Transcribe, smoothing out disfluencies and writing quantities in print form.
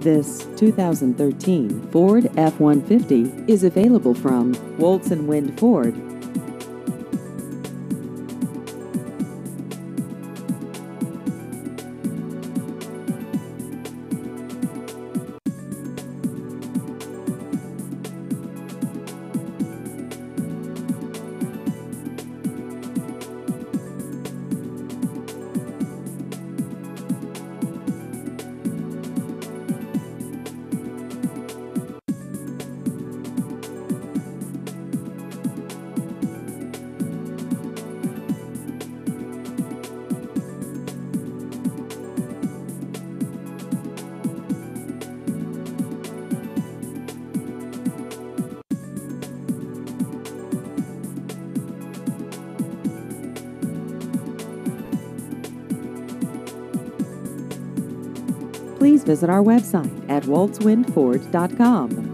This 2013 Ford F-150 is available from Woltz & Wind Ford. Please visit our website at woltzwindford.com.